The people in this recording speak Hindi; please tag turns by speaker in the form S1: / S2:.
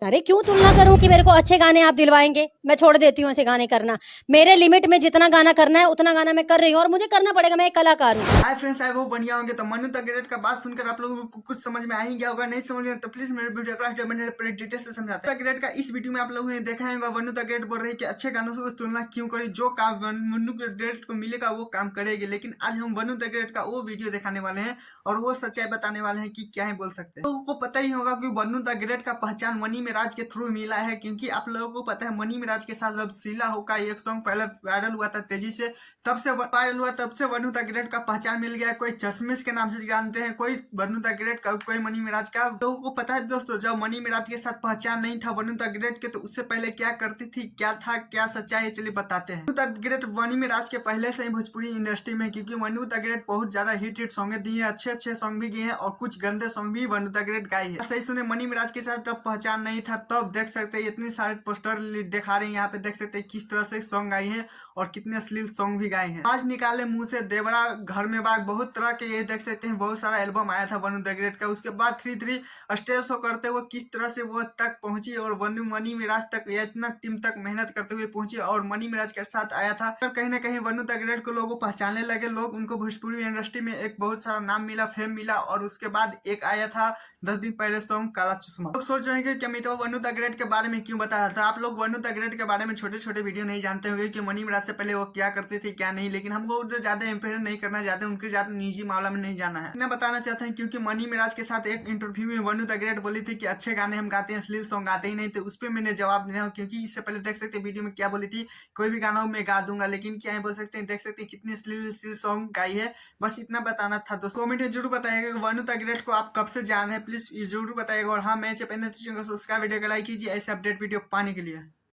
S1: अरे क्यों तुलना करूं कि मेरे को अच्छे गाने आप दिलवाएंगे। मैं छोड़ देती हूँ ऐसे गाने करना। मेरे लिमिट में जितना गाना करना है उतना गाना मैं कर रही हूँ और मुझे करना पड़ेगा, मैं एक कलाकार हूँ।
S2: हाय फ्रेंड्स, आई वो बढ़िया होंगे। तो मनु द ग्रेट का बात सुनकर आप लोगों को कुछ समझ में आ ही गया होगा। नहीं समझ में तो प्लीज मेरे वीडियो को मैंने पूरे डिटेल से समझाता है। द ग्रेट का इस वीडियो में आप लोगों ने देखा होगा मनु द ग्रेट बोल रही है कि अच्छे गानों से तुलना क्यों करी, जो काम मनु द ग्रेट को मिलेगा वो काम करेगी। लेकिन आज हम मनु द ग्रेट का वो वीडियो दिखाने वाले हैं और वो सच्चाई बताने वाले हैं कि क्या है बोल सकते हैं। तो को पता ही होगा कि मनु द ग्रेट का पहचान मनी मिराज के थ्रू मिला है, क्योंकि आप लोगों को पता है मनी मिराज के साथ जब शीला हो का एक सॉन्ग पहले वायरल हुआ था तेजी से, तब से वायरल हुआ, तब से मनु द ग्रेट का पहचान मिल गया। कोई चश्मिश के नाम से जानते हैं, कोई मनु द ग्रेट का, कोई मनी मिराज का। लोगों को पता है दोस्तों, जब मनी मिराज के साथ पहचान नहीं था मनु द ग्रेट के, तो उससे पहले क्या करती थी, क्या था, क्या सच्चाई है, चलिए बताते हैं। Manu the great money mirage के पहले से ही भोजपुरी इंडस्ट्री में, क्योंकि मनु द ग्रेट बहुत ज्यादा हिट सॉन्ग दिए हैं, अच्छे अच्छे सॉन्ग भी गए हैं और कुछ गंदे सॉन्ग भी मनु द ग्रेट गाई है। सही सुने, मनी मिराज के साथ जब पहचान नहीं था तब देख सकते हैं इतने सारे पोस्टर दिखा रहे हैं, यहाँ पे देख सकते हैं किस तरह से सॉन्ग गाई है और कितने अश्लील सॉन्ग भी गाए हैं। आज निकाले मुंह से देवरा, घर में बाग, बहुत तरह के ये देख सकते हैं, बहुत सारा एल्बम आया था मनु द ग्रेट का। उसके बाद 3-3 स्टेज शो करते हुए किस तरह से वो तक पहुंची और मनी मिराज तक या इतना टीम तक मेहनत करते हुए पहुंची और मनी मिराज के साथ आया था। और कहीं ना कहीं मनु द ग्रेट को लोग पहचानने लगे, लोग उनको भोजपुरी इंडस्ट्री में एक बहुत सारा नाम मिला, फेम मिला। और उसके बाद एक आया था 10 दिन पहले सॉन्ग काला चश्मा। लोग सोच रहे हैं कि अमिताभ मनु द ग्रेट के बारे में क्यों बता रहा था। आप लोग मनु द ग्रेट के बारे में छोटे छोटे वीडियो नहीं जानते होंगे कि मनी मिराज से पहले वो क्या करते थे क्या नहीं, लेकिन हमको ज्यादा इंप्रेशन नहीं करना चाहते, उनके ज्यादा निजी मामला में नहीं जाना है। मैं बताना चाहते हैं क्योंकि मनी मिराज के साथ एक इंटरव्यू में मनु द ग्रेट बोली थी कि अच्छे गाने हम गाते हैं, अश्लील सॉन्ग गाते ही नहीं, तो उस पर मैंने जवाब दिया, क्योंकि इससे पहले देख सकते वीडियो में क्या बोली थी, कोई भी गाना हो मैं गा दूंगा, लेकिन क्या है बोल सकते हैं, देख सकते हैं कितनी अश्लील सॉन्ग गाई है। बस इतना बताना था दोस्तों। कमेंट में जरूर बताइएगा कि मनु द ग्रेट को आप कब से जान रहे हैं, प्लीज ये जरूर बताइएगा। और हाँ, मैं चैनल सब्सक्राइब वीडियो को लाइक कीजिए ऐसे अपडेट वीडियो पाने के लिए।